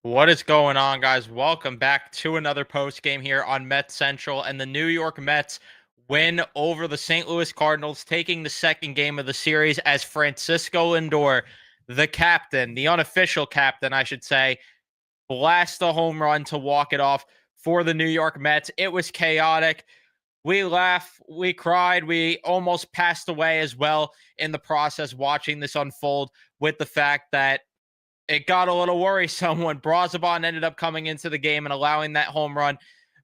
What is going on, guys? Welcome back to another post game here on Mets Central, and the New York Mets win over the St. Louis Cardinals, taking the second game of the series as Francisco Lindor, the captain, the unofficial captain, I should say, blast a home run to walk it off for the New York Mets. It was chaotic. We laughed, we cried, we almost passed away as well in the process watching this unfold with the fact that it got a little worrisome when Brazoban ended up coming into the game and allowing that home run.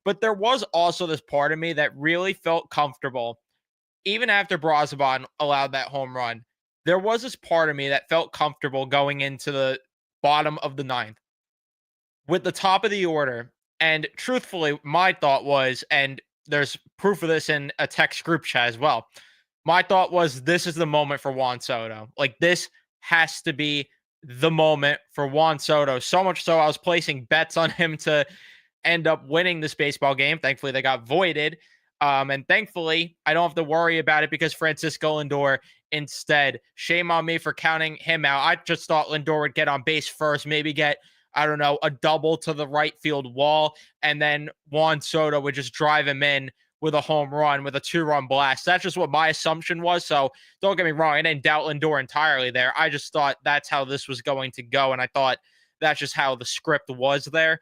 But there was also this part of me that really felt comfortable, even after Brazoban allowed that home run. There was this part of me that felt comfortable going into the bottom of the ninth with the top of the order. And truthfully, my thought was, and there's proof of this in a text group chat as well. My thought was, this is the moment for Juan Soto. Like, this has to be the moment for Juan Soto. So much so, I was placing bets on him to end up winning this baseball game. Thankfully, they got voided. And thankfully, I don't have to worry about it because Francisco Lindor instead. Shame on me for counting him out. I just thought Lindor would get on base first, maybe get, I don't know, a double to the right field wall, and then Juan Soto would just drive him in with a home run, with a two-run blast. That's just what my assumption was. So don't get me wrong, I didn't doubt Lindor entirely there. I just thought that's how this was going to go, and I thought that's just how the script was there.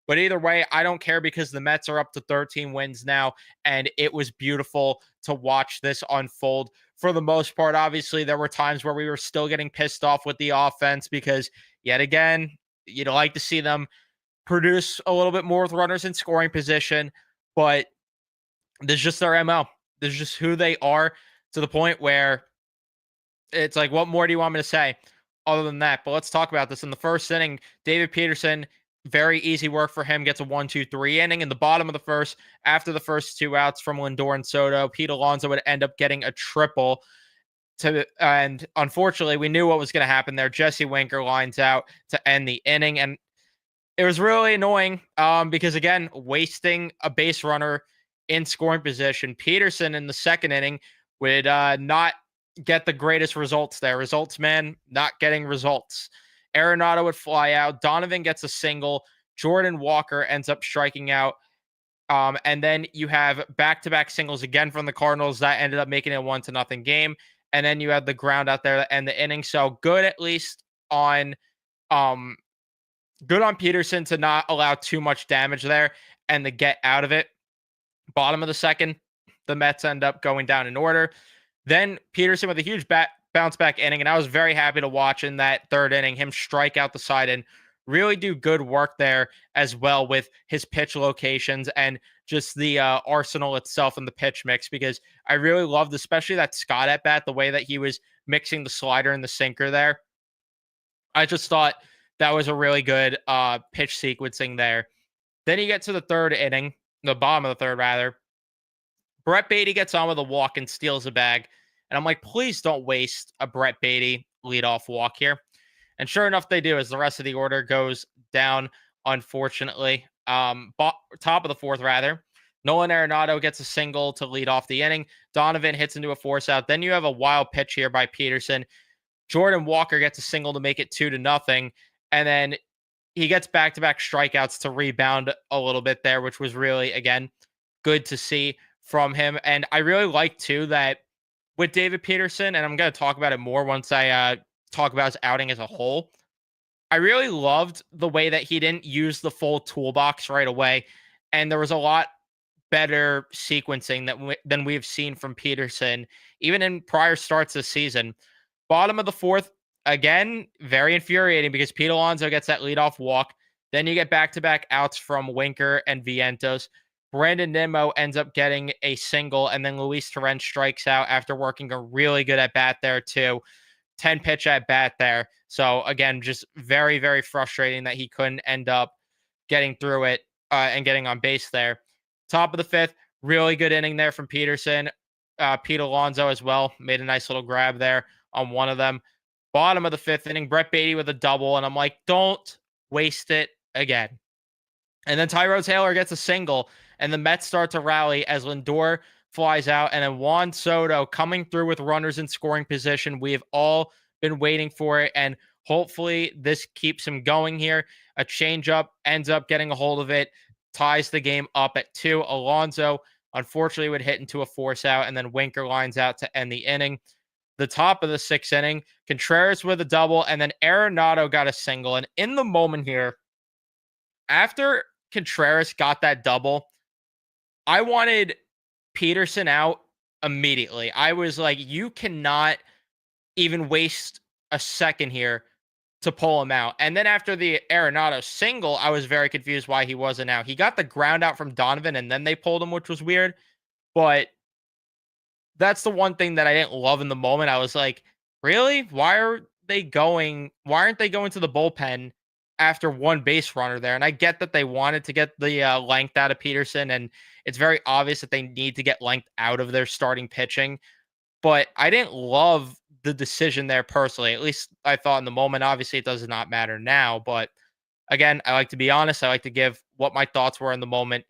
But either way, I don't care because the Mets are up to 13 wins now, and it was beautiful to watch this unfold. For the most part, obviously, there were times where we were still getting pissed off with the offense because, yet again, you'd like to see them produce a little bit more with runners in scoring position, but this is just their MO. This is just who they are, to the point where it's like, what more do you want me to say other than that? But let's talk about this. In the first inning, David Peterson, very easy work for him, gets a 1-2-3 inning. In the bottom of the first, after the first two outs from Lindor and Soto, Pete Alonso would end up getting a triple. And unfortunately, we knew what was going to happen there. Jesse Winker lines out to end the inning, and it was really annoying because, again, wasting a base runner in scoring position. Peterson in the second inning would not get the greatest results there. Results, man, not getting results. Arenado would fly out. Donovan gets a single. Jordan Walker ends up striking out. And then you have back-to-back singles again from the Cardinals that ended up making it a 1-0 game. And then you had the ground out there to end the inning. So good, at least on um good on Peterson to not allow too much damage there and to get out of it. Bottom of the second, the Mets end up going down in order. Then Peterson with a huge bounce back inning, and I was very happy to watch in that third inning him strike out the side and really do good work there as well with his pitch locations and just the arsenal itself and the pitch mix, because I really loved, especially that Scott at bat, the way that he was mixing the slider and the sinker there. I just thought that was a really good pitch sequencing there. Then you get to the third inning, the bottom of the third, rather. Brett Beatty gets on with a walk and steals a bag. And I'm like, please don't waste a Brett Beatty leadoff walk here. And sure enough, they do, as the rest of the order goes down, unfortunately. Top of the fourth, rather. Nolan Arenado gets a single to lead off the inning. Donovan hits into a force out. Then you have a wild pitch here by Peterson. Jordan Walker gets a single to make it 2-0. And then he gets back-to-back strikeouts to rebound a little bit there, which was really, again, good to see from him. And I really like, too, that with David Peterson, and I'm going to talk about it more once I talk about his outing as a whole, I really loved the way that he didn't use the full toolbox right away. And there was a lot better sequencing than we've seen from Peterson, even in prior starts this season. Bottom of the fourth, again, very infuriating because Pete Alonso gets that leadoff walk. Then you get back-to-back outs from Winker and Vientos. Brandon Nimmo ends up getting a single, and then Luis Torrens strikes out after working a really good at-bat there, too. 10-pitch at-bat there. So, again, just very, very frustrating that he couldn't end up getting through it and getting on base there. Top of the fifth, really good inning there from Peterson. Pete Alonso as well made a nice little grab there on one of them. Bottom of the fifth inning, Brett Beatty with a double, and I'm like, don't waste it again. And then Tyrone Taylor gets a single, and the Mets start to rally as Lindor flies out, and then Juan Soto coming through with runners in scoring position. We have all been waiting for it, and Hopefully, this keeps him going here. A changeup ends up getting a hold of it, ties the game up at 2. Alonso, unfortunately, would hit into a force out, and then Winker lines out to end the inning. The top of the 6th inning, Contreras with a double, and then Arenado got a single. And in the moment here, after Contreras got that double, I wanted Peterson out immediately. I was like, you cannot even waste a second here to pull him out. And then after the Arenado single, I was very confused why he wasn't out. He got the ground out from Donovan and then they pulled him, which was weird. But that's the one thing that I didn't love in the moment. I was like, really? Why aren't they going to the bullpen after one base runner there? And I get that they wanted to get the length out of Peterson, and it's very obvious that they need to get length out of their starting pitching. But I didn't love the decision there personally. At least I thought in the moment. Obviously, it does not matter now. But again, I like to be honest. I like to give what my thoughts were in the moment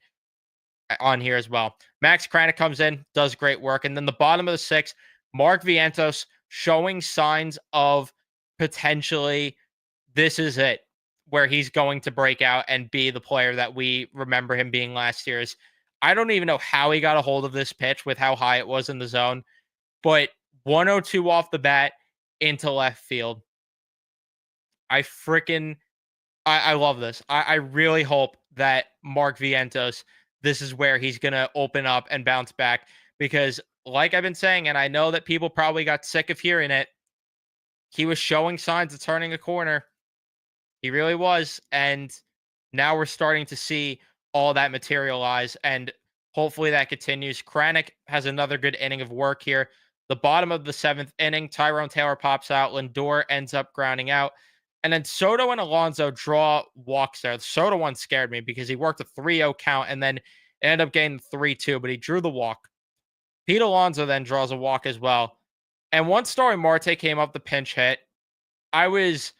on here as well. Max Kranick comes in, does great work. And then the bottom of the 6th, Mark Vientos showing signs of potentially this is it, where he's going to break out and be the player that we remember him being last year's. I don't even know how he got a hold of this pitch with how high it was in the zone, but 102 off the bat into left field. I love this. I really hope that Mark Vientos, this is where he's going to open up and bounce back because, like I've been saying, and I know that people probably got sick of hearing it, he was showing signs of turning a corner. He really was. And now we're starting to see all that materialize. And hopefully that continues. Kranick has another good inning of work here. The bottom of the 7th inning, Tyrone Taylor pops out. Lindor ends up grounding out. And then Soto and Alonso draw walks there. The Soto one scared me because he worked a 3-0 count and then ended up getting 3-2, but he drew the walk. Pete Alonso then draws a walk as well. And once Starling Marte came up the pinch hit, I was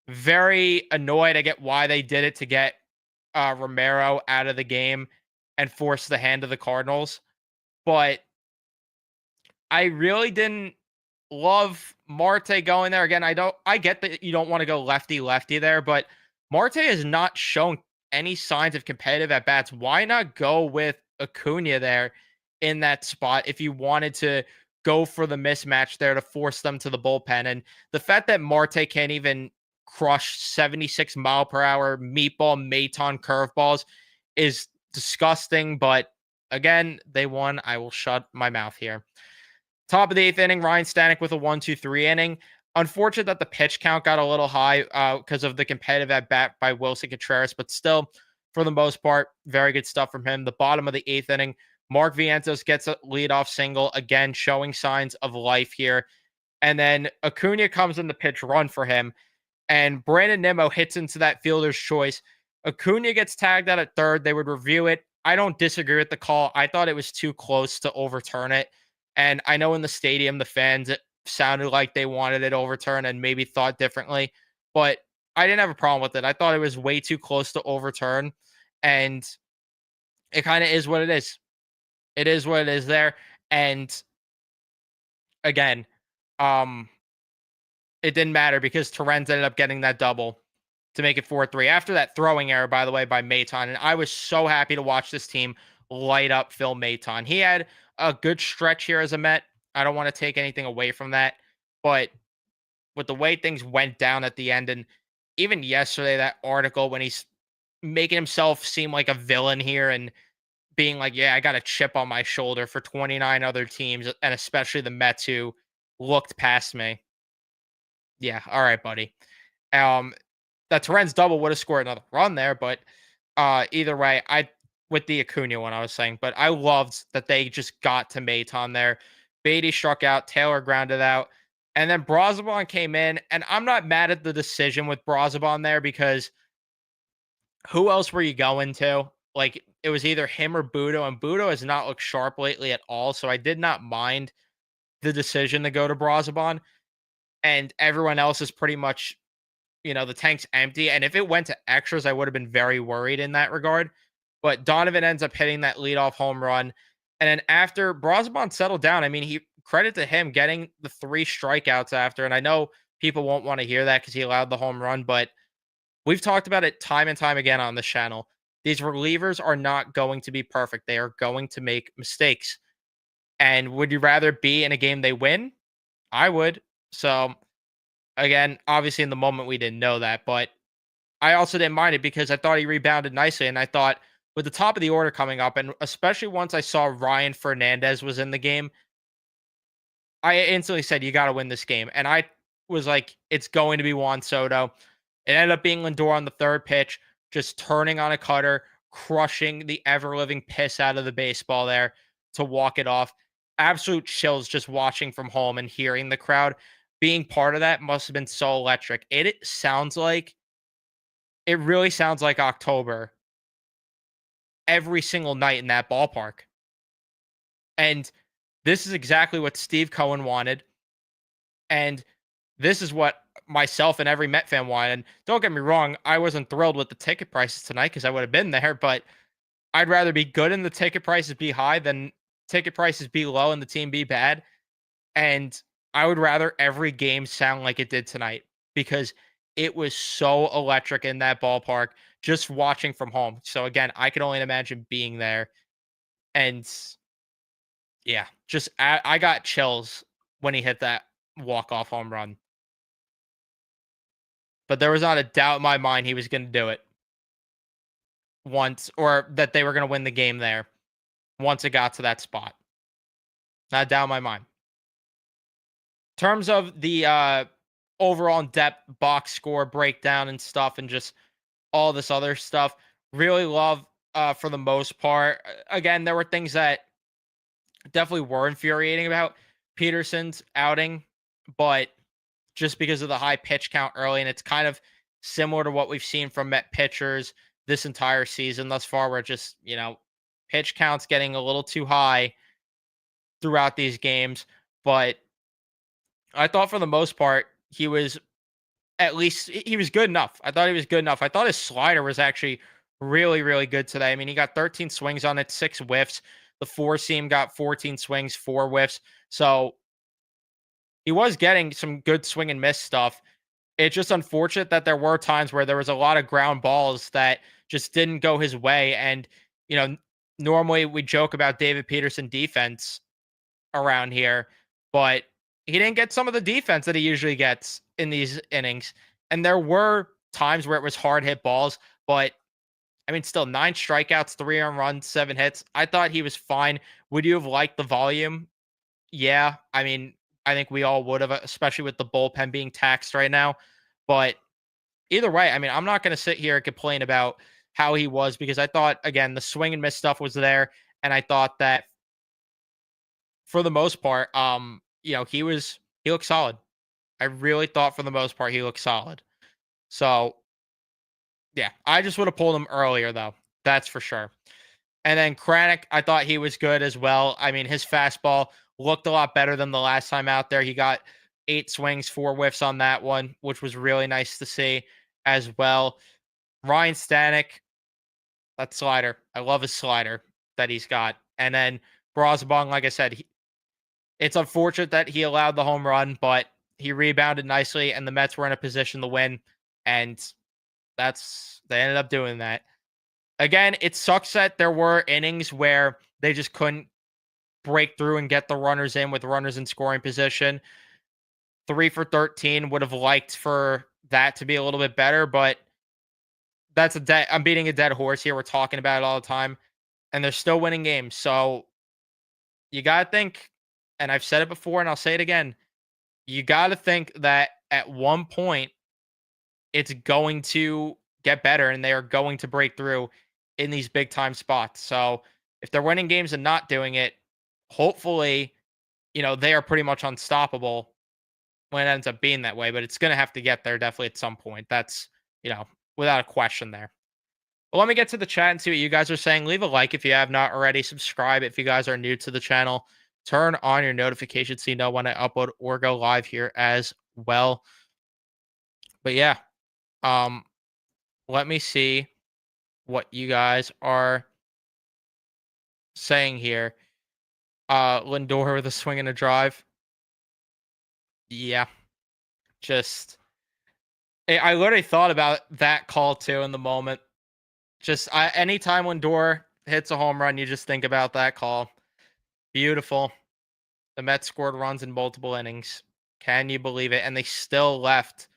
very annoyed. I get why they did it to get Romero out of the game and force the hand of the Cardinals. But I really didn't love Marte going there. Again, I get that you don't want to go lefty there, but Marte has not shown any signs of competitive at bats. Why not go with Acuna there in that spot if you wanted to go for the mismatch there to force them to the bullpen? And the fact that Marte can't even crush 76 mile per hour meatball Maton curveballs is disgusting. But again, they won. I will shut my mouth here. Top of the 8th inning, Ryan Stanek with a 1-2-3 inning. Unfortunate that the pitch count got a little high because of the competitive at bat by Wilson Contreras, but still, for the most part, very good stuff from him. The bottom of the 8th inning, Mark Vientos gets a leadoff single, again showing signs of life here. And then Acuna comes in the pitch run for him, and Brandon Nimmo hits into that fielder's choice. Acuna gets tagged out at third. They would review it. I don't disagree with the call. I thought it was too close to overturn it. And I know in the stadium, the fans, it sounded like they wanted it overturned and maybe thought differently, but I didn't have a problem with it. I thought it was way too close to overturn, and it kind of is what it is. It is what it is there. And again, it didn't matter because Torrens ended up getting that double to make it 4-3 after that throwing error, by the way, by Maton. And I was so happy to watch this team light up Phil Maton. He had a good stretch here as a Met. I don't want to take anything away from that, but with the way things went down at the end, and even yesterday, that article when he's making himself seem like a villain here and being like, yeah, I got a chip on my shoulder for 29 other teams, and especially the Mets who looked past me. Yeah, all right, buddy. That Torrens double would have scored another run there, but either way, with the Acuna one I was saying, but I loved that they just got to Maton there. Beatty struck out, Taylor grounded out, and then Braziban came in, and I'm not mad at the decision with Braziban there because who else were you going to? Like, it was either him or Budo, and Budo has not looked sharp lately at all, so I did not mind the decision to go to Braziban, and everyone else is pretty much, the tank's empty, and if it went to extras, I would have been very worried in that regard. But Donovan ends up hitting that leadoff home run. And then after Braziban settled down, I mean, credit to him getting the 3 strikeouts after. And I know people won't want to hear that because he allowed the home run, but we've talked about it time and time again on this channel. These relievers are not going to be perfect. They are going to make mistakes. And would you rather be in a game they win? I would. So again, obviously in the moment we didn't know that, but I also didn't mind it because I thought he rebounded nicely. And I thought with the top of the order coming up, and especially once I saw Ryan Fernandez was in the game, I instantly said, you got to win this game. And I was like, it's going to be Juan Soto. It ended up being Lindor on the third pitch, just turning on a cutter, crushing the ever living piss out of the baseball there to walk it off. Absolute chills just watching from home and hearing the crowd. Being part of that must have been so electric. It really sounds like October every single night in that ballpark. And this is exactly what Steve Cohen wanted. And this is what myself and every Met fan wanted. And don't get me wrong, I wasn't thrilled with the ticket prices tonight because I would have been there, but I'd rather be good and the ticket prices be high than ticket prices be low and the team be bad. And I would rather every game sound like it did tonight because it was so electric in that ballpark just watching from home. So again, I could only imagine being there. And yeah, just I got chills when he hit that walk-off home run. But there was not a doubt in my mind he was going to do it once, or that they were going to win the game there once it got to that spot. Not a doubt in my mind. In terms of the overall in-depth box score breakdown and stuff and just all this other stuff, really love for the most part. Again, there were things that definitely were infuriating about Peterson's outing, but just because of the high pitch count early, and it's kind of similar to what we've seen from Met pitchers this entire season thus far, where just, pitch counts getting a little too high throughout these games. But I thought for the most part, he was good enough. I thought he was good enough. I thought his slider was actually really, really good today. I mean, he got 13 swings on it, 6 whiffs. The four seam got 14 swings, 4 whiffs. So he was getting some good swing and miss stuff. It's just unfortunate that there were times where there was a lot of ground balls that just didn't go his way. And, normally we joke about David Peterson defense around here, but he didn't get some of the defense that he usually gets in these innings. And there were times where it was hard hit balls, but I mean, still 9 strikeouts, 3 earned runs, 7 hits. I thought he was fine. Would you have liked the volume? Yeah. I mean, I think we all would have, especially with the bullpen being taxed right now. But either way, I mean, I'm not going to sit here and complain about how he was because I thought, again, the swing and miss stuff was there. And I thought that for the most part, he looked solid. I really thought for the most part he looked solid. So yeah, I just would have pulled him earlier though. That's for sure. And then Kranick, I thought he was good as well. I mean, his fastball looked a lot better than the last time out there. He got 8 swings, 4 whiffs on that one, which was really nice to see as well. Ryan Stanek, that slider. I love his slider that he's got. And then Brosbong, like I said, it's unfortunate that he allowed the home run, but he rebounded nicely and the Mets were in a position to win. And they ended up doing that. Again, it sucks that there were innings where they just couldn't break through and get the runners in with runners in scoring position. 3 for 13 would have liked for that to be a little bit better, but I'm beating a dead horse here. We're talking about it all the time, and they're still winning games. So you got to think, and I've said it before and I'll say it again, you got to think that at one point it's going to get better and they are going to break through in these big time spots. So if they're winning games and not doing it, hopefully, they are pretty much unstoppable when it ends up being that way, but it's going to have to get there definitely at some point. That's, without a question there. Well, let me get to the chat and see what you guys are saying. Leave a like if you have not already. Subscribe if you guys are new to the channel. Turn on your notifications so you know when I upload or go live here as well. But yeah, let me see what you guys are saying here. Lindor with a swing and a drive. Yeah. Just I literally thought about that call too in the moment. Just anytime when Dor hits a home run, you just think about that call. Beautiful. The Mets scored runs in multiple innings. Can you believe it? And they still left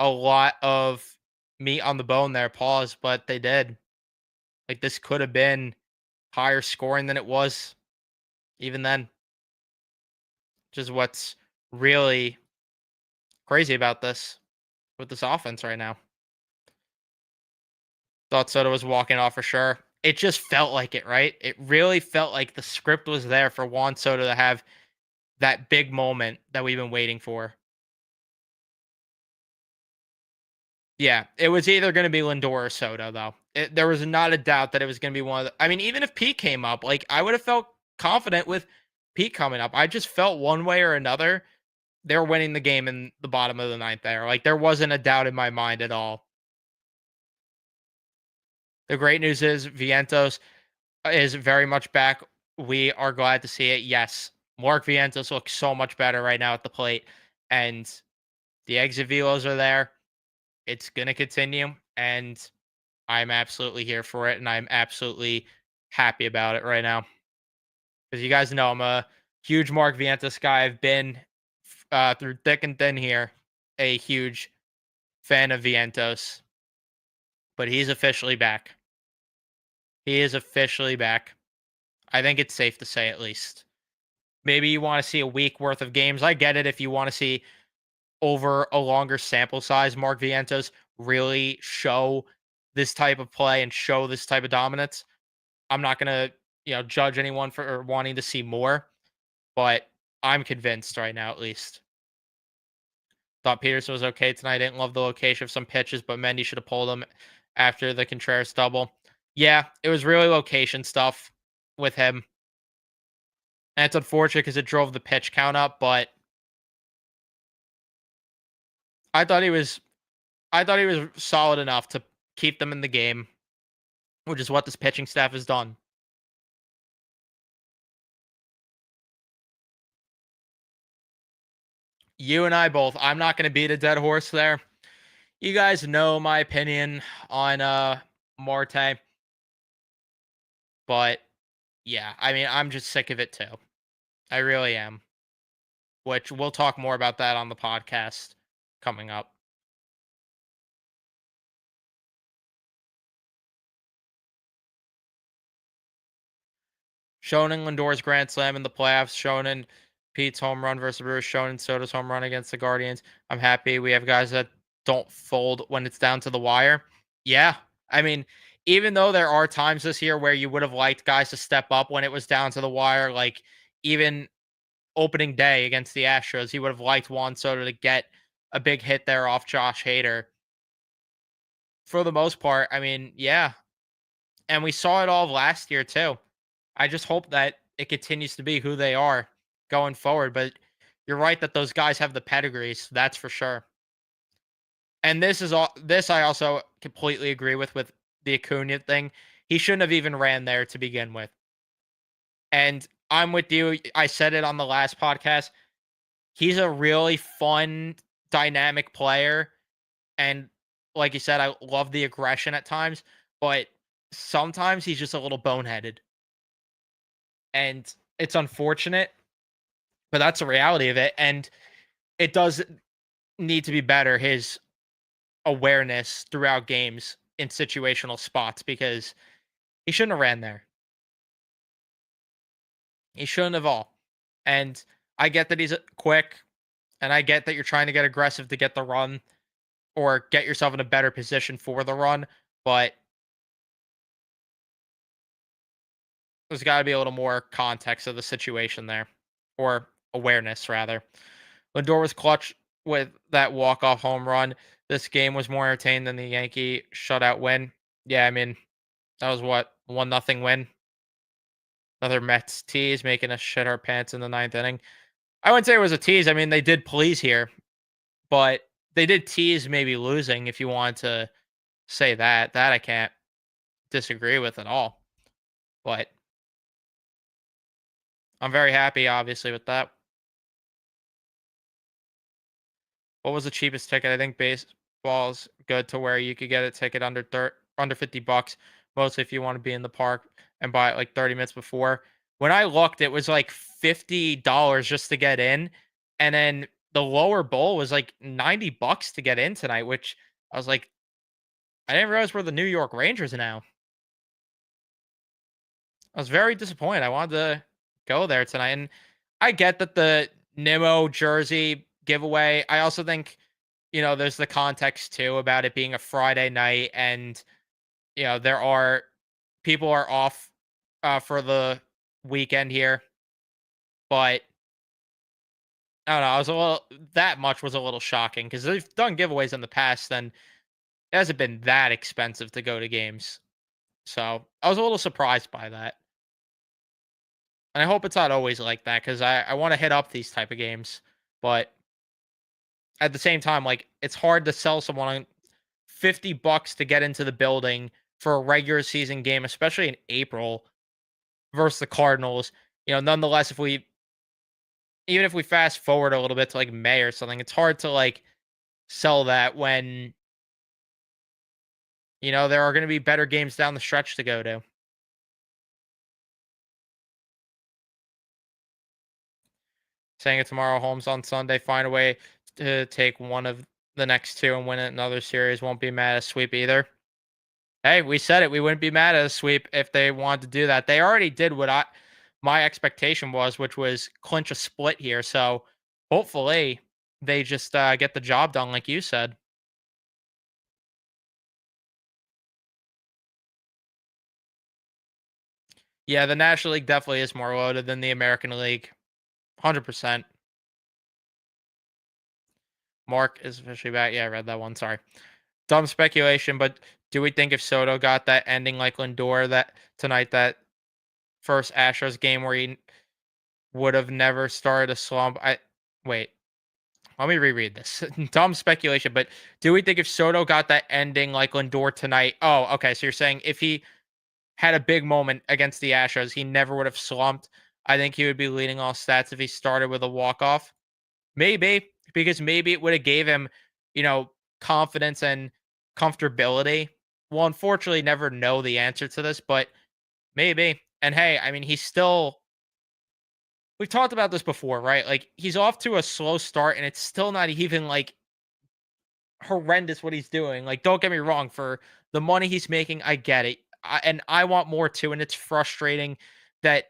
a lot of meat on the bone there. Pause, but they did. Like this could have been higher scoring than it was even then. Which is what's really crazy about this with this offense right now. Thought Soto was walking off for sure. It just felt like it, right? It really felt like the script was there for Juan Soto to have that big moment that we've been waiting for. Yeah, it was either going to be Lindor or Soto, though. There was not a doubt that it was going to be one of the. I mean, even if Pete came up, like I would have felt confident with Pete coming up. I just felt one way or another they're winning the game in the bottom of the ninth there. Like there wasn't a doubt in my mind at all. The great news is Vientos is very much back. We are glad to see it. Yes, Mark Vientos looks so much better right now at the plate, and the exit velos are there. It's gonna continue, and I'm absolutely here for it, and I'm absolutely happy about it right now. Because you guys know I'm a huge Mark Vientos guy. I've been through thick and thin here, a huge fan of Vientos, but he's officially back. He is officially back. I think it's safe to say at least. Maybe you want to see a week worth of games. I get it if you want to see over a longer sample size, Mark Vientos really show this type of play and show this type of dominance. I'm not gonna, judge anyone for wanting to see more, but I'm convinced right now at least. Thought Peterson was okay tonight. Didn't love the location of some pitches, but Mendy should have pulled him after the Contreras double. Yeah, it was really location stuff with him. And it's unfortunate because it drove the pitch count up, but I thought he was I thought he was solid enough to keep them in the game, which is what this pitching staff has done. You and I both. I'm not going to beat a dead horse there. You guys know my opinion on Marte, but yeah, I mean, I'm just sick of it too. I really am. Which we'll talk more about that on the podcast coming up. Shonen Lindor's grand slam in the playoffs. Shonen Pete's home run versus Brewers. Shonen Soto's home run against the Guardians. I'm happy we have guys that don't fold when it's down to the wire. Yeah. I mean, even though there are times this year where you would have liked guys to step up when it was down to the wire, like even opening day against the Astros, he would have liked Juan Soto to get a big hit there off Josh Hader. For the most part, I mean, yeah. And we saw it all last year too. I just hope that it continues to be who they are going forward. But you're right that those guys have the pedigrees. That's for sure. And this is all. This I also completely agree with the Acuna thing. He shouldn't have even ran there to begin with. And I'm with you. I said it on the last podcast. He's a really fun, dynamic player, and like you said, I love the aggression at times. But sometimes he's just a little boneheaded, and it's unfortunate. But that's the reality of it, and it does need to be better, his awareness throughout games in situational spots, because he shouldn't have ran there. He shouldn't have all. And I get that he's quick, and I get that you're trying to get aggressive to get the run or get yourself in a better position for the run, but there's got to be a little more context of the situation there, or awareness rather. Lindor was clutch with that walk-off home run. This game was more entertaining than the Yankee shutout win. Yeah, I mean, that was what, 1-0 win. Another Mets tease making us shit our pants in the ninth inning. I wouldn't say it was a tease. I mean, they did please here, but they did tease maybe losing if you want to say that. That I can't disagree with at all. But I'm very happy, obviously, with that. What was the cheapest ticket? I think baseball's good to where you could get a ticket under $50, mostly if you want to be in the park and buy it like 30 minutes before. When I looked, it was like $50 just to get in, and then the lower bowl was like $90 to get in tonight, which I was like, I didn't realize we're the New York Rangers now. I was very disappointed. I wanted to go there tonight, and I get that the Nimmo jersey giveaway. I also think, there's the context too about it being a Friday night, and there are people are off for the weekend here, but I don't know. I was a little that much was a little shocking because they've done giveaways in the past, and it hasn't been that expensive to go to games. So I was a little surprised by that. And I hope it's not always like that because I want to hit up these type of games. But at the same time, like it's hard to sell someone on $50 to get into the building for a regular season game, especially in April versus the Cardinals. Nonetheless, even if we fast forward a little bit to like May or something, it's hard to like sell that when there are going to be better games down the stretch to go to. Saying it tomorrow, Holmes on Sunday. Find a way to take one of the next two and win another series. Won't be mad at a sweep either. Hey, we said it. We wouldn't be mad at a sweep if they wanted to do that. They already did what my expectation was, which was clinch a split here. So hopefully they just get the job done, like you said. Yeah, the National League definitely is more loaded than the American League. 100%. Mark is officially back. Yeah, I read that one. Sorry. Dumb speculation, but do we think if Soto got that ending like Lindor that tonight, that first Astros game where he would have never started a slump? Wait, let me reread this. Dumb speculation, but do we think if Soto got that ending like Lindor tonight? Oh, okay. So you're saying if he had a big moment against the Astros, he never would have slumped. I think he would be leading all stats if he started with a walk off. Maybe, because maybe it would have gave him, you know, confidence and comfortability. We'll unfortunately never know the answer to this, but maybe. And hey, I mean, we've talked about this before, right? Like he's off to a slow start and it's still not even like horrendous what he's doing. Like don't get me wrong, for the money he's making, I get it. And I want more too, and it's frustrating that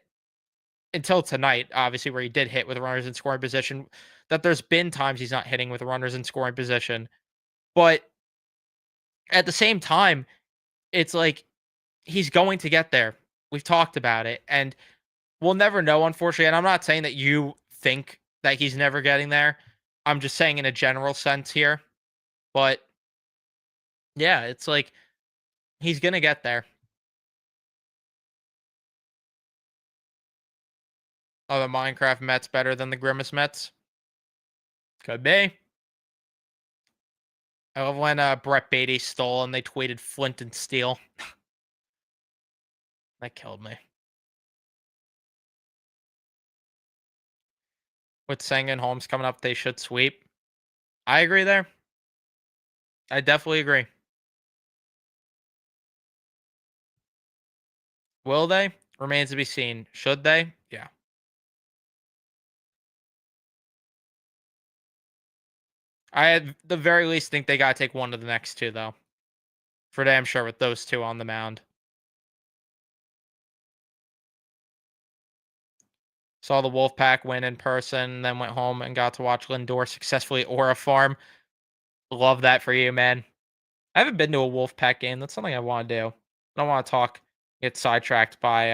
until tonight, obviously, where he did hit with runners in scoring position, that there's been times he's not hitting with runners in scoring position. But at the same time, it's like he's going to get there. We've talked about it, and we'll never know, unfortunately. And I'm not saying that you think that he's never getting there. I'm just saying in a general sense here. But yeah, it's like he's gonna get there. Oh, the Minecraft Mets better than the Grimace Mets? Could be. I love when Brett Beatty stole and they tweeted Flint and Steel. That killed me. With Senga and Holmes coming up, they should sweep. I agree there. I definitely agree. Will they? Remains to be seen. Should they? Yeah. I at the very least think they got to take one of the next two, though. For damn sure with those two on the mound. Saw the Wolfpack win in person, then went home and got to watch Lindor successfully Aura Farm. Love that for you, man. I haven't been to a Wolfpack game. That's something I want to do. I don't want to get sidetracked by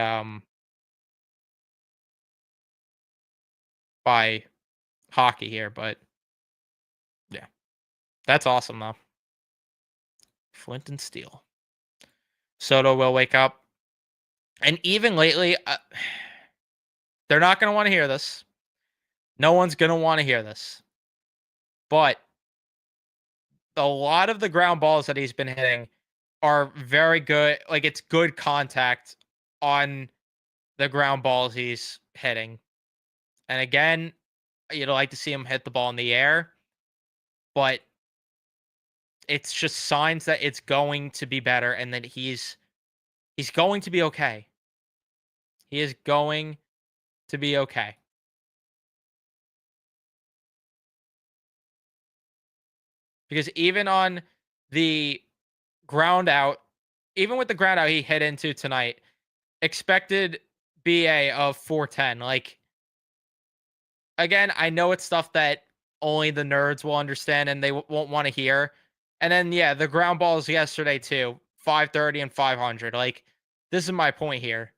hockey here, but yeah. That's awesome though. Flint and Steel. Soto will wake up. And even lately, they're not going to want to hear this. No one's going to want to hear this. But a lot of the ground balls that he's been hitting are very good. Like it's good contact on the ground balls he's hitting. And again, you'd like to see him hit the ball in the air. but it's just signs that it's going to be better and that he's going to be okay. He is going to be okay. Because even on the ground out, even with the ground out he hit into tonight, expected BA of 410. Like, again, I know it's stuff that only the nerds will understand and they won't want to hear. And then, yeah, the ground balls yesterday too, 530 and 500. Like, this is my point here.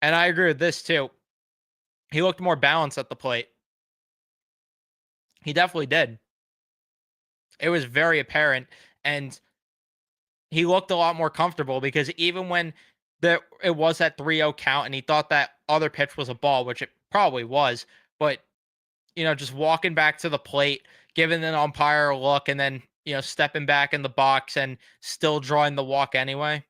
And I agree with this too. He looked more balanced at the plate. He definitely did. It was very apparent. And he looked a lot more comfortable because even when it was that 3-0 count and he thought that other pitch was a ball, which it probably was, but just walking back to the plate, giving an umpire a look, and then stepping back in the box and still drawing the walk anyway.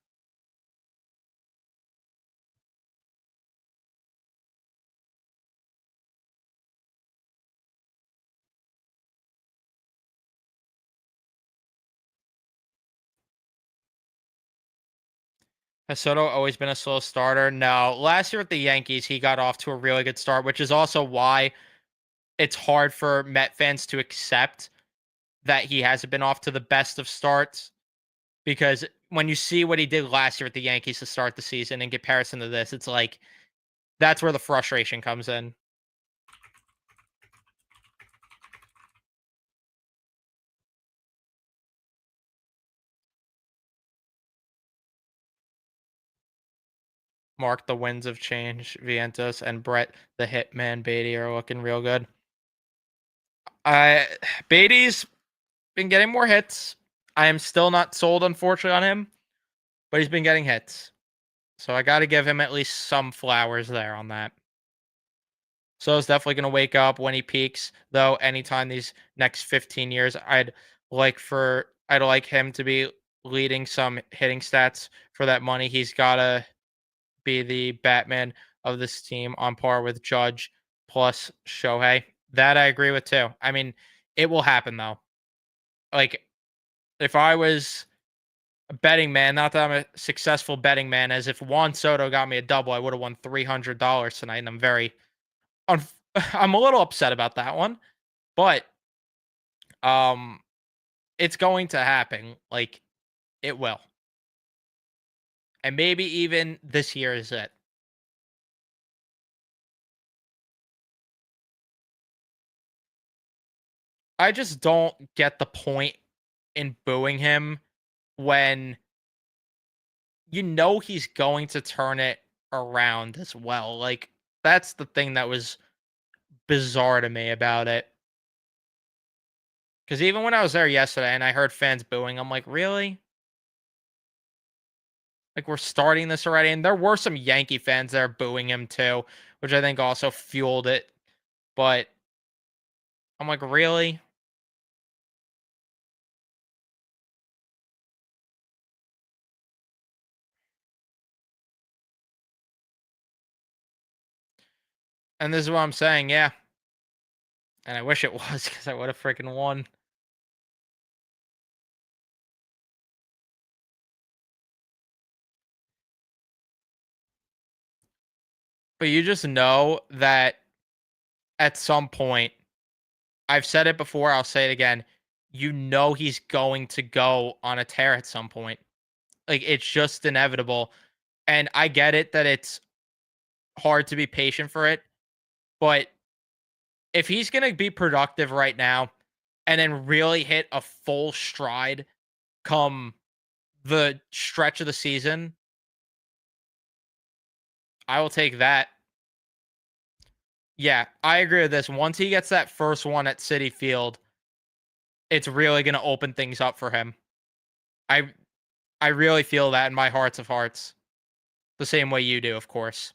Has Soto always been a slow starter? No. Last year with the Yankees, he got off to a really good start, which is also why it's hard for Met fans to accept that he hasn't been off to the best of starts. Because when you see what he did last year with the Yankees to start the season in comparison to this, it's like that's where the frustration comes in. Mark, the winds of change. Vientos and Brett the Hitman Beatty are looking real good. Beatty's been getting more hits. I am still not sold, unfortunately, on him, but he's been getting hits. So I got to give him at least some flowers there on that. So it's definitely going to wake up when he peaks, though. Anytime these next 15 years, I'd like him to be leading some hitting stats for that money. He's got to be the Batman of this team on par with Judge plus Shohei. That I agree with too. I mean, it will happen though. Like, if I was a betting man, not that I'm a successful betting man, as if Juan Soto got me a double, I would have won $300 tonight, and I'm a little upset about that one, but um, it's going to happen. Like, it will, and maybe even this year is it. I just don't get the point in booing him when he's going to turn it around as well. Like, that's the thing that was bizarre to me about it. Because even when I was there yesterday and I heard fans booing, I'm like, really? Like, we're starting this already? And there were some Yankee fans there booing him too, which I think also fueled it. But I'm like, really? And this is what I'm saying, yeah. And I wish it was because I would have freaking won. But you just know that at some point, I've said it before, I'll say it again. He's going to go on a tear at some point. Like, it's just inevitable. And I get it that it's hard to be patient for it, but if he's going to be productive right now and then really hit a full stride come the stretch of the season, I will take that. Yeah, I agree with this. Once he gets that first one at Citi Field, it's really going to open things up for him. I I really feel that in my hearts of hearts. The same way you do, of course.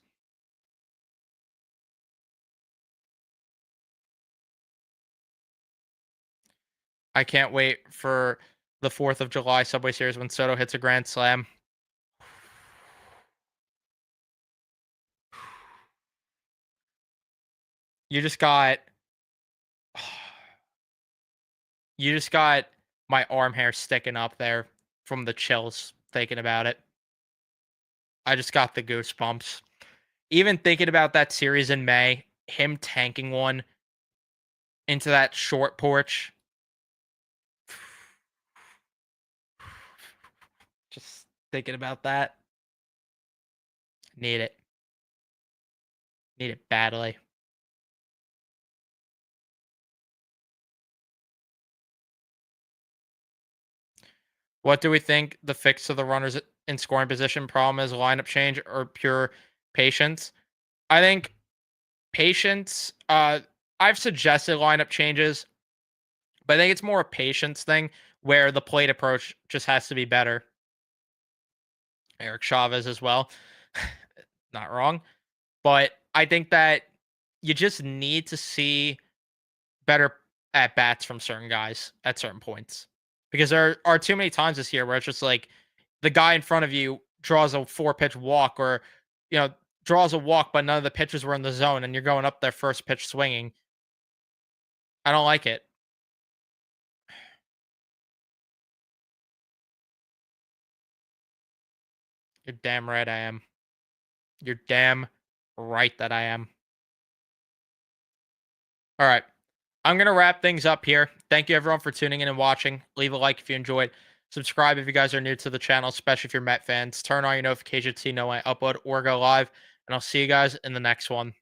I can't wait for the 4th of July Subway Series when Soto hits a grand slam. You just got you just got my arm hair sticking up there from the chills thinking about it. I just got the goosebumps. Even thinking about that series in May, him tanking one into that short porch. Just thinking about that. Need it. Need it badly. What do we think the fix to the runners in scoring position problem is? Lineup change or pure patience? I think patience. I've suggested lineup changes, but I think it's more a patience thing where the plate approach just has to be better. Eric Chavez as well. Not wrong. But I think that you just need to see better at bats from certain guys at certain points. Because there are too many times this year where it's just like the guy in front of you draws a 4 pitch walk or, you know, draws a walk, but none of the pitches were in the zone and you're going up there first pitch swinging. I don't like it. You're damn right I am. You're damn right that I am. All right. I'm going to wrap things up here. Thank you, everyone, for tuning in and watching. Leave a like if you enjoyed. Subscribe if you guys are new to the channel, especially if you're Met fans. Turn on your notifications so you know when I upload or go live. And I'll see you guys in the next one.